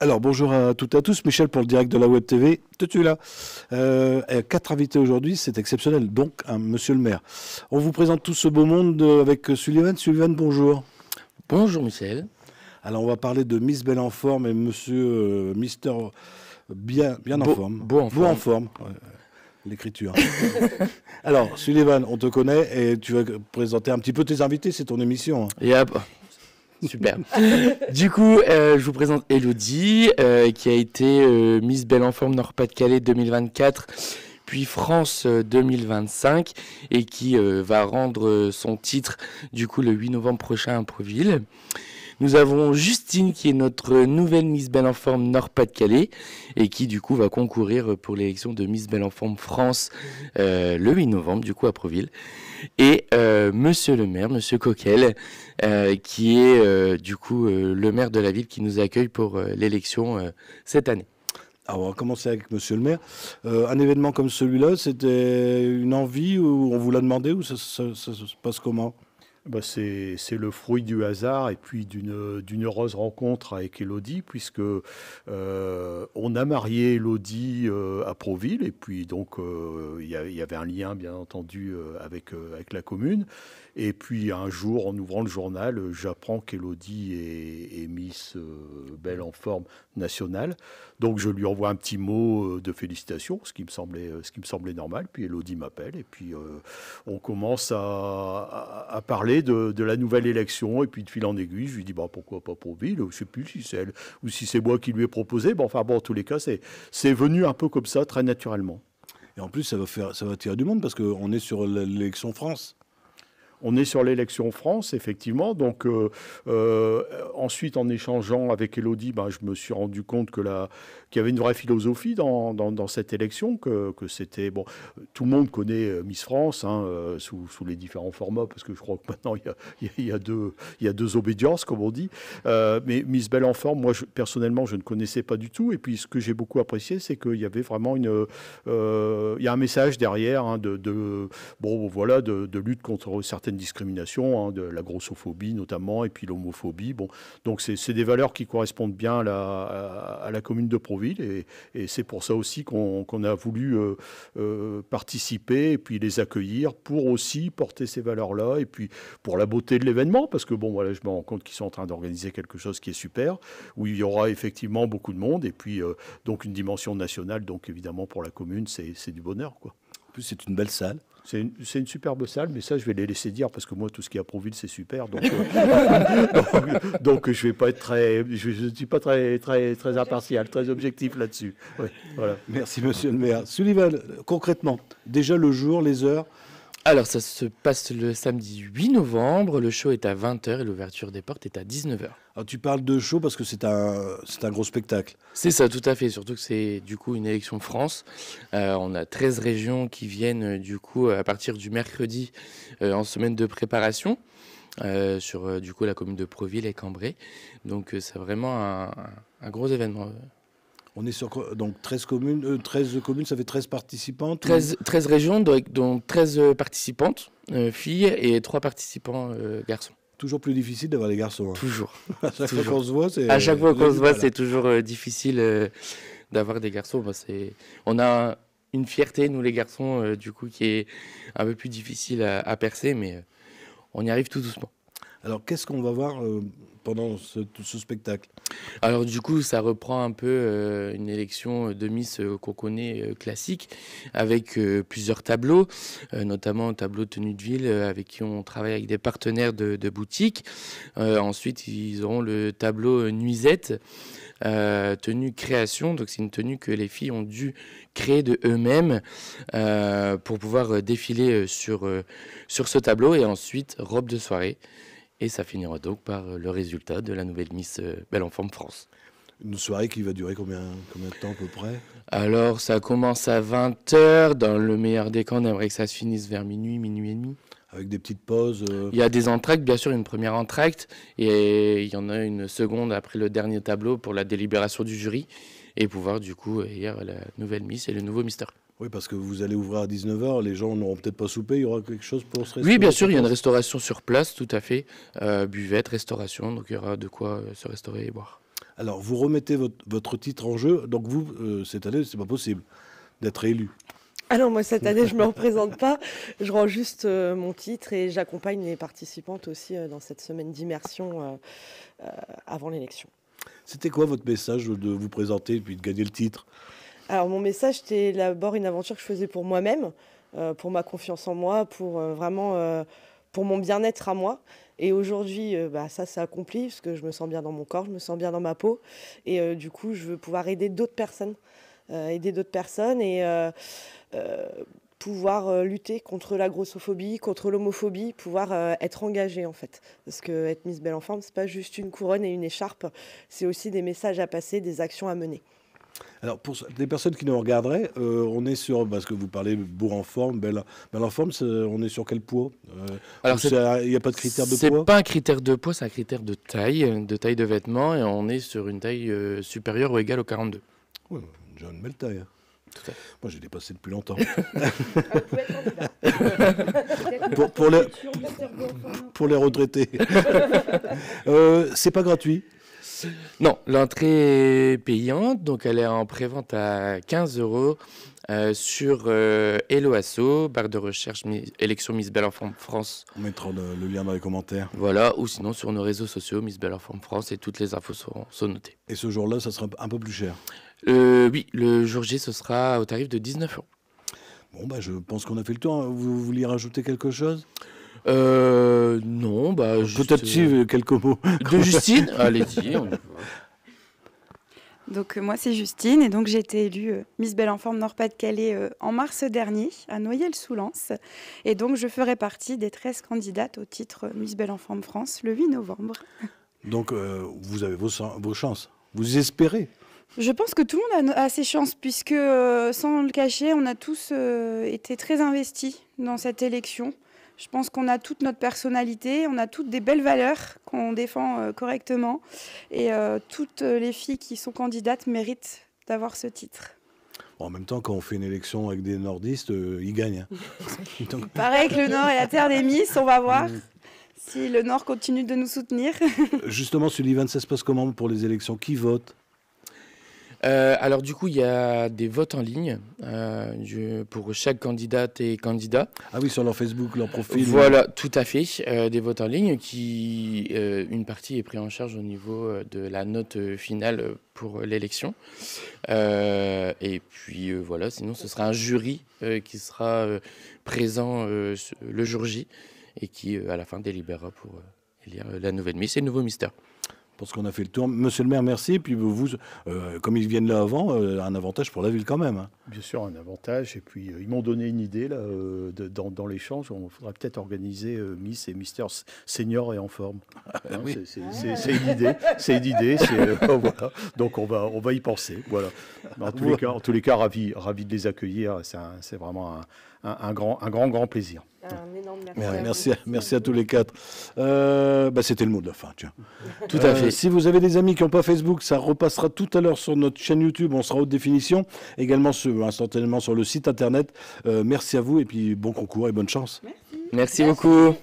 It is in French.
Alors bonjour à toutes et à tous, Michel pour le direct de la Web TV, tu là. 4 invités aujourd'hui, c'est exceptionnel, donc un monsieur le maire. On vous présente tout ce beau monde avec Sullivan. Sullivan, bonjour. Bonjour Michel. Alors on va parler de Miss Belle en forme et monsieur Mister bien en forme. Beau en forme. Ouais, l'écriture. Alors Sullivan, on te connaît et tu vas présenter un petit peu tes invités, c'est ton émission. Yep. Super. Du coup, je vous présente Elodie, qui a été Miss Belle en forme Nord-Pas-de-Calais 2024, puis France 2025, et qui va rendre son titre du coup le 8 novembre prochain à Proville. Nous avons Justine qui est notre nouvelle Miss Belle en forme Nord-Pas-de-Calais et qui du coup va concourir pour l'élection de Miss Belle en forme France le 8 novembre du coup à Proville. Et monsieur le maire, monsieur Coquel, qui est du coup le maire de la ville qui nous accueille pour l'élection cette année. Alors on va commencer avec monsieur le maire. Un événement comme celui-là, c'était une envie ou on vous l'a demandé ou ça se passe comment ? C'est le fruit du hasard et puis d'une heureuse rencontre avec Elodie, puisque on a marié Elodie à Proville, et puis donc il y avait un lien bien entendu avec la commune. Et puis un jour, en ouvrant le journal, j'apprends qu'Elodie est Miss Belle en forme nationale. Donc je lui envoie un petit mot de félicitations, ce qui me semblait normal. Puis Elodie m'appelle et puis on commence à parler de la nouvelle élection. Et puis de fil en aiguille, je lui dis pourquoi pas Proville. Je ne sais plus si c'est elle ou si c'est moi qui lui ai proposé. En tous les cas, c'est venu un peu comme ça, très naturellement. Et en plus, ça va attirer du monde parce qu'on est sur l'élection France. On est sur l'élection France, effectivement. Donc, ensuite, en échangeant avec Elodie, je me suis rendu compte qu'il y avait une vraie philosophie dans cette élection, que c'était... Bon, tout le monde connaît Miss France sous les différents formats, parce que je crois que maintenant, il y a deux obédiences, comme on dit. Mais Miss Belle en forme, moi, personnellement, je ne connaissais pas du tout. Et puis, ce que j'ai beaucoup apprécié, c'est qu'il y avait vraiment il y a un message derrière de lutte contre certaines discriminations, de la grossophobie notamment, et puis l'homophobie. Donc c'est des valeurs qui correspondent bien à la commune de Proville, et c'est pour ça aussi qu'on a voulu participer et puis les accueillir pour aussi porter ces valeurs-là, et puis pour la beauté de l'événement, parce que je me rends compte qu'ils sont en train d'organiser quelque chose qui est super, où il y aura effectivement beaucoup de monde, et puis donc une dimension nationale, donc évidemment pour la commune, c'est du bonheur, quoi. En plus, c'est une belle salle. C'est une superbe salle, mais ça, je vais les laisser dire, parce que moi, tout ce qui est à Proville, c'est super. Donc, donc je vais pas être je ne suis pas très impartial, très objectif là-dessus. Oui, voilà. Merci, monsieur le maire. Sullivan, concrètement, déjà le jour, les heures. Alors, ça se passe le samedi 8 novembre. Le show est à 20h et l'ouverture des portes est à 19h. Alors, tu parles de show parce que c'est un gros spectacle. C'est ça, tout à fait. Surtout que c'est du coup une élection France. On a 13 régions qui viennent du coup à partir du mercredi en semaine de préparation sur du coup la commune de Proville et Cambrai. Donc, c'est vraiment un gros événement. On est sur donc 13 communes, ça fait 13 participantes. 13 régions, dont 13 participantes, filles, et 3 participants garçons. Toujours plus difficile d'avoir des garçons. Hein. Toujours. À chaque fois qu'on se voit, c'est... À chaque fois qu'on se voit, c'est toujours difficile d'avoir des garçons. On a une fierté, nous les garçons, du coup, qui est un peu plus difficile à percer, mais on y arrive tout doucement. Alors, qu'est-ce qu'on va voir pendant ce spectacle ? Alors du coup, ça reprend un peu une élection de Miss qu'on connaît classique, avec plusieurs tableaux, notamment un tableau tenue de ville avec qui on travaille avec des partenaires de boutiques. Ensuite, ils auront le tableau Nuisette, tenue création. Donc c'est une tenue que les filles ont dû créer de eux-mêmes pour pouvoir défiler sur ce tableau. Et ensuite, robe de soirée. Et ça finira donc par le résultat de la nouvelle Miss Belle en forme France. Une soirée qui va durer combien de temps à peu près ? Alors ça commence à 20h. Dans le meilleur des cas, on aimerait que ça se finisse vers minuit et demi. Avec des petites pauses Il y a des entr'actes, bien sûr, une première entr'acte. Et il y en a une seconde après le dernier tableau pour la délibération du jury. Et pouvoir du coup élire la nouvelle Miss et le nouveau Mister. Oui, parce que vous allez ouvrir à 19h, les gens n'auront peut-être pas soupé, il y aura quelque chose pour se restaurer. Oui, bien sûr, il y a une restauration sur place, tout à fait. Buvette, restauration, donc il y aura de quoi se restaurer et boire. Alors, vous remettez votre titre en jeu. Donc, vous, cette année, c'est pas possible d'être élu. Ah non, moi, cette année, je ne me représente pas. Je rends juste mon titre et j'accompagne les participantes aussi dans cette semaine d'immersion avant l'élection. C'était quoi votre message de vous présenter et puis de gagner le titre? Alors, mon message, c'était d'abord une aventure que je faisais pour moi-même, pour ma confiance en moi, pour vraiment pour mon bien-être à moi. Et aujourd'hui, ça s'est accompli parce que je me sens bien dans mon corps, je me sens bien dans ma peau. Et du coup, je veux pouvoir aider d'autres personnes. Pouvoir lutter contre la grossophobie, contre l'homophobie, pouvoir être engagée en fait. Parce que être Miss Belle en Forme, c'est pas juste une couronne et une écharpe, c'est aussi des messages à passer, des actions à mener. Alors, pour les personnes qui nous regarderaient, on est sur, parce que vous parlez beau en forme, belle en forme, on est sur quel poids? Alors, il n'y a pas de critère de poids? C'est pas un critère de poids, c'est un critère de taille de vêtements, et on est sur une taille supérieure ou égale au 42. Oui, j'ai une belle taille. Moi, j'ai dépassé depuis longtemps. pour les retraités. C'est pas gratuit? Non, l'entrée est payante, donc elle est en prévente à 15 € sur Hello Asso, barre de recherche élection Miss Belle en Forme France. On mettra le lien dans les commentaires. Voilà, ou sinon sur nos réseaux sociaux, Miss Belle en Forme France, et toutes les infos sont notées. Et ce jour-là, ça sera un peu plus cher? Oui, le jour J, ce sera au tarif de 19 €. Bon, je pense qu'on a fait le tour. Vous vouliez rajouter quelque chose? Non, peut-être si, quelques mots. De Justine? Allez-y. Donc moi c'est Justine et donc j'ai été élue Miss Belle en Forme Nord-Pas-de-Calais en mars dernier à Noyelles-sous-Lens. Et donc je ferai partie des 13 candidates au titre Miss Belle en Forme France le 8 novembre. Donc vous avez vos chances. Vous espérez? Je pense que tout le monde a ses chances puisque sans le cacher, on a tous été très investis dans cette élection. Je pense qu'on a toute notre personnalité, on a toutes des belles valeurs qu'on défend correctement. Et toutes les filles qui sont candidates méritent d'avoir ce titre. Bon, en même temps, quand on fait une élection avec des nordistes, ils gagnent. Donc... Pareil que le Nord est la terre des Miss, on va voir si le Nord continue de nous soutenir. Justement, Sullivan, ça se passe comment pour les élections? Qui vote? Alors du coup, il y a des votes en ligne pour chaque candidate et candidat. Ah oui, sur leur Facebook, leur profil. Voilà, tout à fait. Des votes en ligne qui, une partie est prise en charge au niveau de la note finale pour l'élection. Et puis voilà, sinon ce sera un jury qui sera présent le jour J et qui, à la fin, délibérera pour élire la nouvelle Miss et le nouveau Mister. Parce qu'on a fait le tour. Monsieur le maire, merci. Et puis vous, comme ils viennent là avant, un avantage pour la ville quand même. Hein. Bien sûr, un avantage. Et puis, ils m'ont donné une idée là, dans l'échange. On faudra peut-être organiser Miss et Mister senior et en forme. Hein, oui. C'est une idée. C'est une idée. Voilà. Donc, on va y penser. Voilà. En tous les cas, ravi de les accueillir. C'est vraiment un grand plaisir. Un énorme merci. Merci à tous les quatre. C'était le mot de la fin, tiens. Tout à fait. Si vous avez des amis qui n'ont pas Facebook, ça repassera tout à l'heure sur notre chaîne YouTube. On sera haute définition. Également instantanément sur le site internet. Merci à vous et puis bon concours et bonne chance. Merci beaucoup.